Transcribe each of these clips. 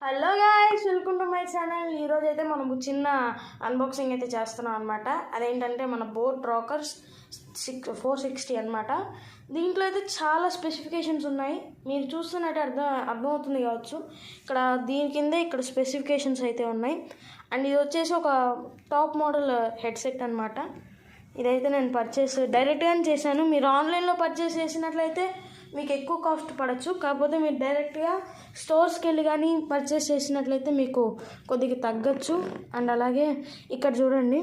Hello guys, welcome to my channel. ఈరోజు అయితే మనం చిన్న అన్బాక్సింగ్ అయితే చేస్తున్నాం అనమాట. అదేంటంటే మన బోట్ రాకర్స్ 460 అనమాట. దీంట్లో అయితే చాలా స్పెసిఫికేషన్స్ ఉన్నాయి. మీరు చూస్తున్నట్టు అర్థమవుతుంది కావచ్చు. ఇక్కడ దీని కిందే ఇక్కడ స్పెసిఫికేషన్స్ అయితే ఉన్నాయి. అండ్ ఇది వచ్చేసి ఒక టాప్ మోడల్ హెడ్సెట్ అనమాట. ఇదైతే నేను డైరెక్ట్గానే చేశాను. మీరు ఆన్లైన్లో పర్చేస్ చేసినట్లయితే మీకు ఎక్కువ కాస్ట్ పడవచ్చు. కాకపోతే మీరు డైరెక్ట్గా స్టోర్స్కి వెళ్ళి కానీ పర్చేస్ చేసినట్లయితే మీకు కొద్దిగా తగ్గచ్చు. అండ్ అలాగే ఇక్కడ చూడండి,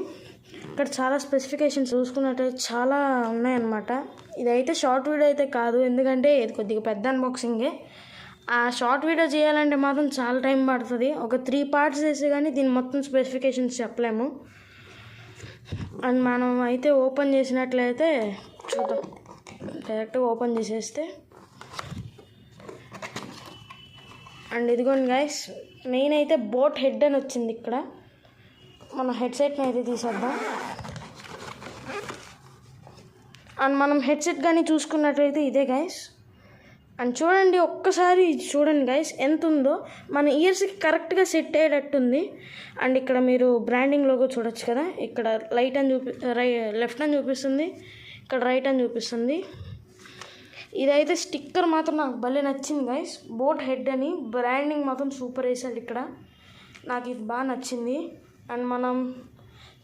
ఇక్కడ చాలా స్పెసిఫికేషన్స్ చూసుకున్నట్టయితే చాలా ఉన్నాయన్నమాట. ఇదైతే షార్ట్ వీడియో అయితే కాదు, ఎందుకంటే ఇది కొద్దిగా పెద్ద అన్బాక్సింగే. ఆ షార్ట్ వీడియో చేయాలంటే మాత్రం చాలా టైం పడుతుంది. ఒక 3 పార్ట్స్ చేస్తే కానీ దీని మొత్తం స్పెసిఫికేషన్స్ చెప్పలేము. అండ్ మనం అయితే ఓపెన్ చేసినట్లయితే చూద్దాం. డైరెక్ట్గా ఓపెన్ చేసేస్తే అండ్ ఇదిగోండి గైస్, మెయిన్ అయితే బోట్ హెడ్ అని వచ్చింది. ఇక్కడ మన హెడ్సెట్ని అయితే తీసేద్దాం. అండ్ మనం హెడ్సెట్ కానీ చూసుకున్నట్లయితే ఇదే గైస్. అండ్ చూడండి, ఒక్కసారి చూడండి గైస్ ఎంత ఉందో. మన ఇయర్స్కి కరెక్ట్గా సెట్ అయ్యేటట్టుంది. అండ్ ఇక్కడ మీరు బ్రాండింగ్ లోగో చూడొచ్చు కదా. ఇక్కడ లెఫ్ట్ అని చూపిస్తుంది, ఇక్కడ రైట్ అని చూపిస్తుంది. ఇదైతే స్టిక్కర్ మాత్రం నాకు భలే నచ్చింది గైస్. బోట్ హెడ్ అని బ్రాండింగ్ మాత్రం సూపర్ వేసాడు ఇక్కడ. నాకు ఇది బాగా నచ్చింది. అండ్ మనం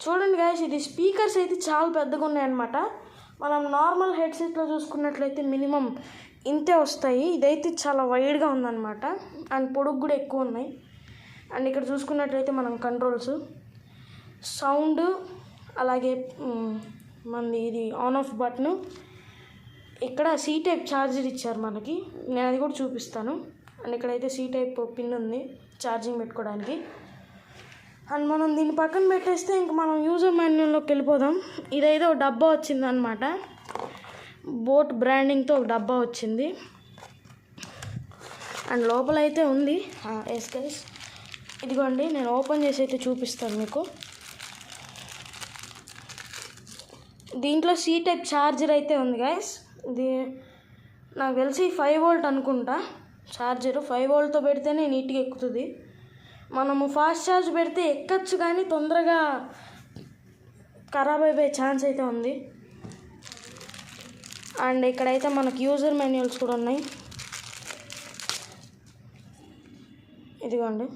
చూడండి గైస్, ఇది స్పీకర్స్ అయితే చాలా పెద్దగా ఉన్నాయన్నమాట. మనం నార్మల్ హెడ్సెట్లో చూసుకున్నట్లయితే మినిమం ఇంతే వస్తాయి. ఇదైతే చాలా వైడ్గా ఉందన్నమాట. అండ్ పొడుగు కూడా ఎక్కువ ఉన్నాయి. అండ్ ఇక్కడ చూసుకున్నట్లయితే మనం కంట్రోల్స్, సౌండ్, అలాగే మనది ఇది ఆన్ ఆఫ్ బటన్, ఇక్కడ సి టైప్ ఛార్జర్ ఇచ్చారు మనకి. నేను అది కూడా చూపిస్తాను. అండ్ ఇక్కడైతే సి టైప్ పిన్ ఉంది ఛార్జింగ్ పెట్టుకోవడానికి. అండ్ మనం దీన్ని పక్కన పెట్టేస్తే ఇంక మనం యూజర్ మాన్యువల్లోకి వెళ్ళిపోదాం. ఇదైతే ఒక డబ్బా వచ్చిందనమాట. బోట్ బ్రాండింగ్తో ఒక డబ్బా వచ్చింది. అండ్ లోపల అయితే ఉంది. ఎస్ గైస్, ఇదిగోండి, నేను ఓపెన్ చేసి అయితే చూపిస్తాను మీకు. దీంట్లో సి టైప్ ఛార్జర్ అయితే ఉంది గైస్. ఇది నాకు తెలిసి 5 వోల్ట్ అనుకుంటా ఛార్జరు. 5 వోల్ట్తో పెడితేనే నీట్గా ఎక్కుతుంది. మనము ఫాస్ట్ ఛార్జ్ పెడితే ఎక్కచ్చు, కానీ తొందరగా ఖరాబ్ అయిపోయే ఛాన్స్ అయితే ఉంది. అండ్ ఇక్కడైతే మనకు యూజర్ మాన్యువల్స్ కూడా ఉన్నాయి. ఇదిగోండి,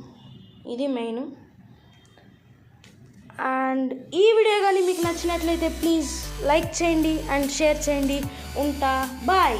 ఇది మెయిన్. అండ్ ఈ వీడియో కానీ మీకు నచ్చినట్లయితే ప్లీజ్ లైక్ చేయండి అండ్ షేర్ చేయండి. ఉంటా, బాయ్.